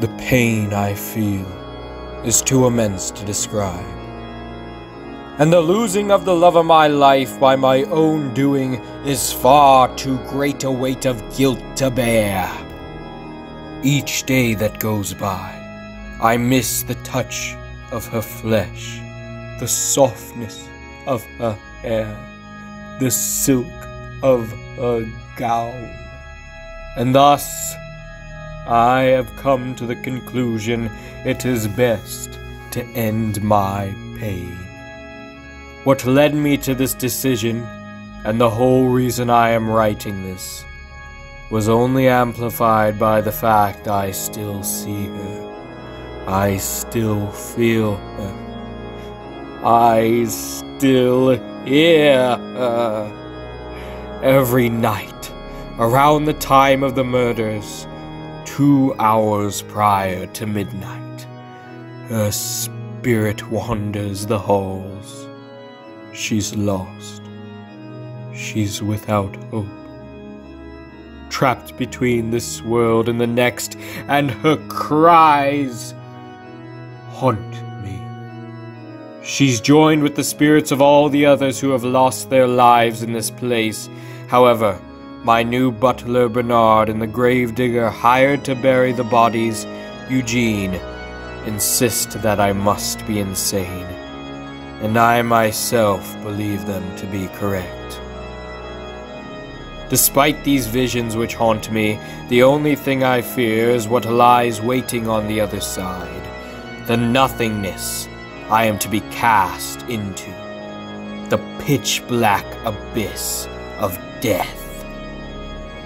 The pain I feel is too immense to describe, and the losing of the love of my life by my own doing is far too great a weight of guilt to bear. Each day that goes by, I miss the touch of her flesh, the softness of her hair, the silk of her gown, and thus I have come to the conclusion it is best to end my pain. What led me to this decision, and the whole reason I am writing this, was only amplified by the fact I still see her. I still feel her. I still hear her. Every night, around the time of the murders, 2 hours prior to midnight, her spirit wanders the halls. She's lost. She's without hope. Trapped between this world and the next, and her cries haunt me. She's joined with the spirits of all the others who have lost their lives in this place. However, my new butler Bernard and the gravedigger hired to bury the bodies, Eugene, insist that I must be insane, and I myself believe them to be correct. Despite these visions which haunt me, the only thing I fear is what lies waiting on the other side, the nothingness I am to be cast into, the pitch-black abyss of death.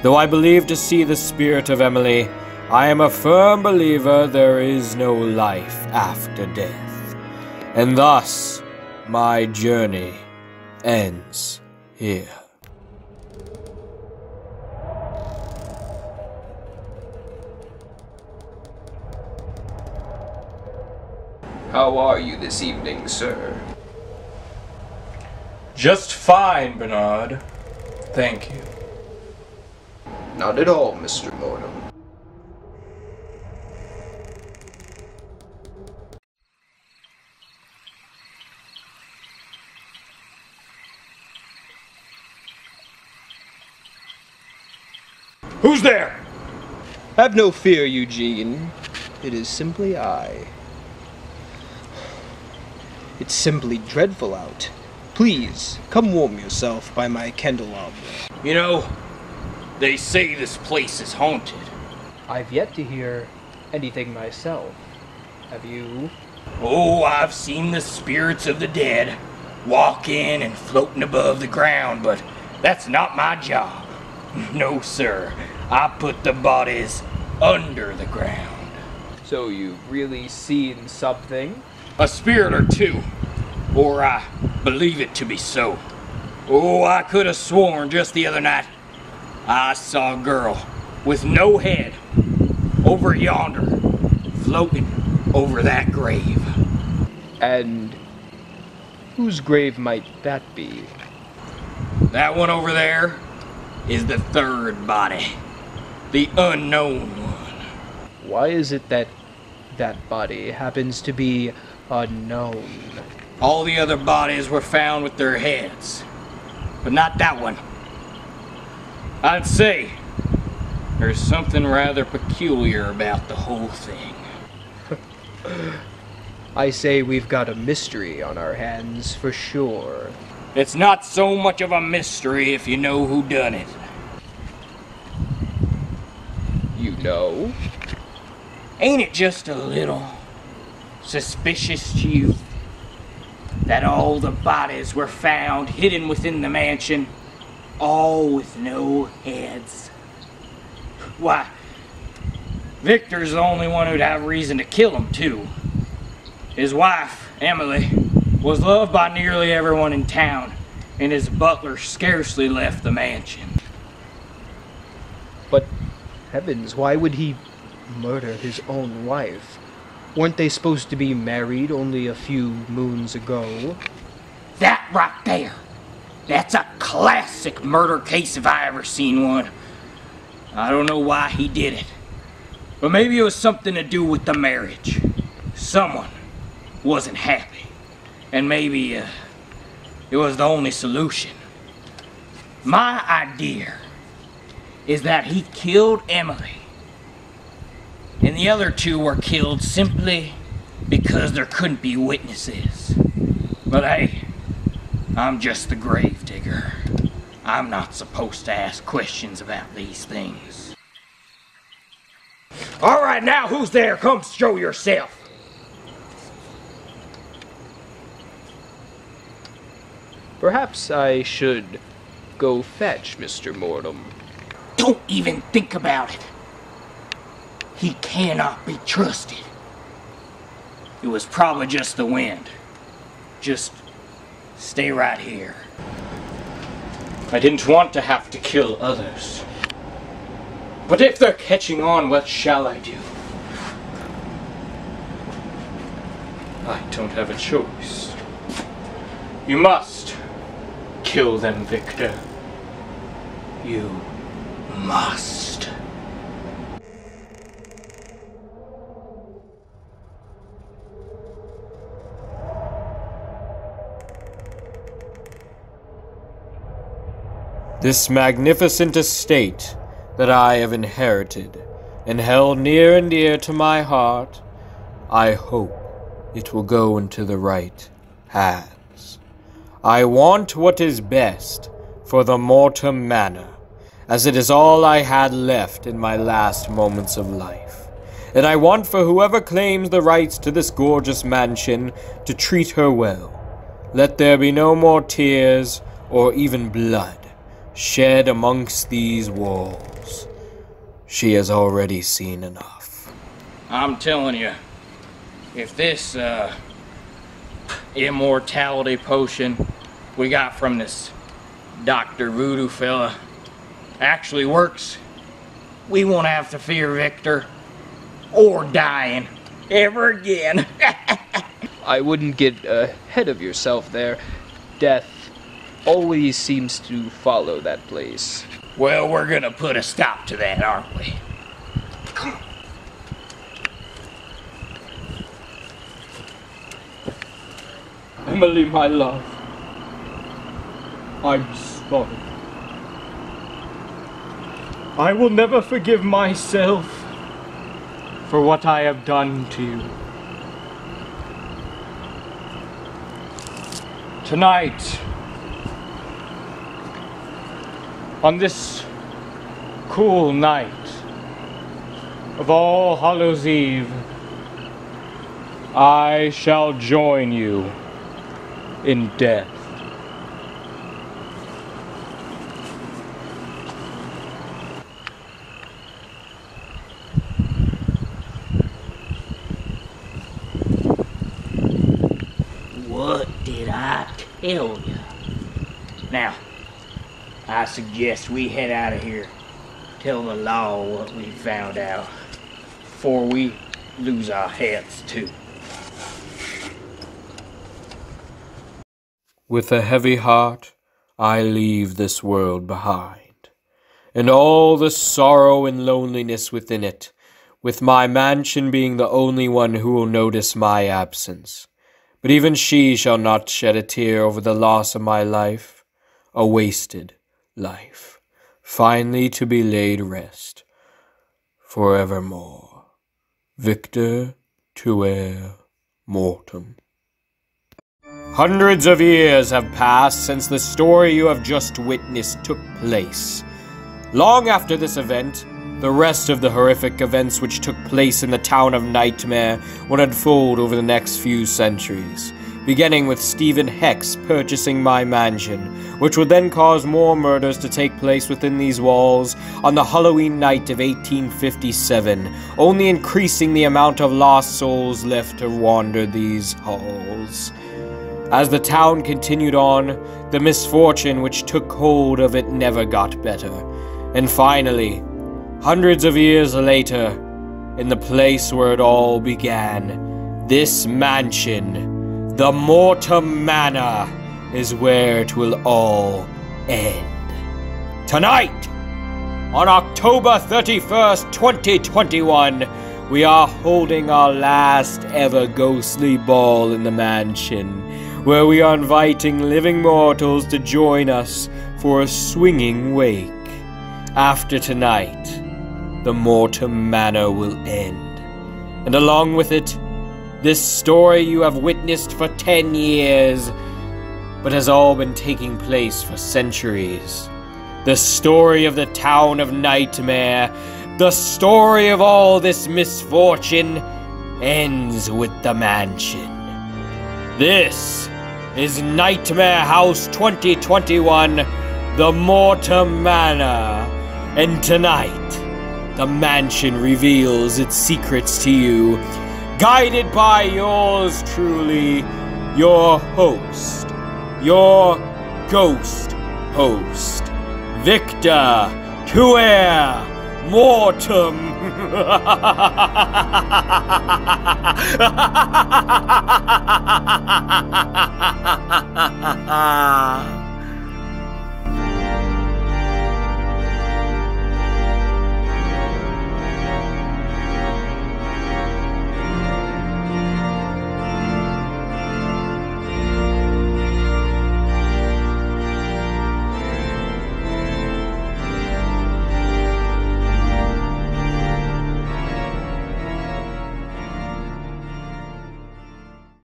Though I believe to see the spirit of Emily, I am a firm believer there is no life after death, and thus my journey ends here. How are you this evening, sir? Just fine, Bernard. Thank you. Not at all, Mr. Mortem. Who's there? Have no fear, Eugene. It is simply I. It's simply dreadful out. Please, come warm yourself by my candelabra. You know, they say this place is haunted. I've yet to hear anything myself. Have you? Oh, I've seen the spirits of the dead walking and floating above the ground, but that's not my job. No, sir. I put the bodies under the ground. So you've really seen something? A spirit or two, or I believe it to be so. Oh, I could have sworn just the other night I saw a girl with no head over yonder, floating over that grave. And whose grave might that be? That one over there is the third body, the unknown one. Why is it that that body happens to be unknown? All the other bodies were found with their heads, but not that one. I'd say there's something rather peculiar about the whole thing. I say we've got a mystery on our hands for sure. It's not so much of a mystery if you know who done it. You know? Ain't it just a little suspicious to you that all the bodies were found hidden within the mansion, all with no heads? Why, Victor's the only one who'd have reason to kill him, too. His wife, Emily, was loved by nearly everyone in town, and his butler scarcely left the mansion. But, heavens, why would he murder his own wife? Weren't they supposed to be married only a few moons ago? That right there, that's a classic murder case if I ever seen one. I don't know why he did it, But maybe it was something to do with the marriage. Someone wasn't happy. And maybe it was the only solution. My idea is that he killed Emily. And the other two were killed simply because there couldn't be witnesses. But hey, I'm just the gravedigger. I'm not supposed to ask questions about these things. All right, now who's there? Come show yourself. Perhaps I should go fetch Mr. Mortem. Don't even think about it. He cannot be trusted. It was probably just the wind. Just stay right here. I didn't want to have to kill others. But if they're catching on, what shall I do? I don't have a choice. You must kill them, Victor. You must. This magnificent estate that I have inherited and held near and dear to my heart, I hope it will go into the right hands. I want what is best for the Mortem Manor, as it is all I had left in my last moments of life. And I want for whoever claims the rights to this gorgeous mansion to treat her well. Let there be no more tears or even blood shed amongst these walls. She has already seen enough. I'm telling you, if this immortality potion we got from this Dr. Voodoo fella actually works, we won't have to fear Victor or dying ever again. I wouldn't get ahead of yourself there. Death always seems to follow that place. Well, we're gonna put a stop to that, aren't we? Come on. Emily, my love, I'm sorry. I will never forgive myself for what I have done to you. Tonight, on this cool night of All Hallows Eve, I shall join you in death. What did I tell you? Now, I suggest we head out of here. Tell the law what we found out before we lose our heads too. With a heavy heart, I leave this world behind, and all the sorrow and loneliness within it, with my mansion being the only one who will notice my absence. But even she shall not shed a tear over the loss of my life, a wasted life, finally to be laid rest forevermore. Victor Tuaire Mortem. Hundreds of years have passed since the story you have just witnessed took place. Long after this event, the rest of the horrific events which took place in the town of Nightmare would unfold over the next few centuries, beginning with Stephen Hex purchasing my mansion, which would then cause more murders to take place within these walls on the Halloween night of 1857, only increasing the amount of lost souls left to wander these halls. As the town continued on, the misfortune which took hold of it never got better, and finally, hundreds of years later, in the place where it all began, this mansion, the Mortem Manor, is where it will all end. Tonight, on October 31st, 2021, we are holding our last ever ghostly ball in the mansion, where we are inviting living mortals to join us for a swinging wake. After tonight, the Mortem Manor will end, and along with it, this story you have witnessed for 10 years, but has all been taking place for centuries. The story of the town of Nightmare, the story of all this misfortune, ends with the mansion. This is Nightmare House 2021, the Mortem Manor, and tonight, the mansion reveals its secrets to you, guided by yours truly, your host, your ghost host, Victor Queer Mortem.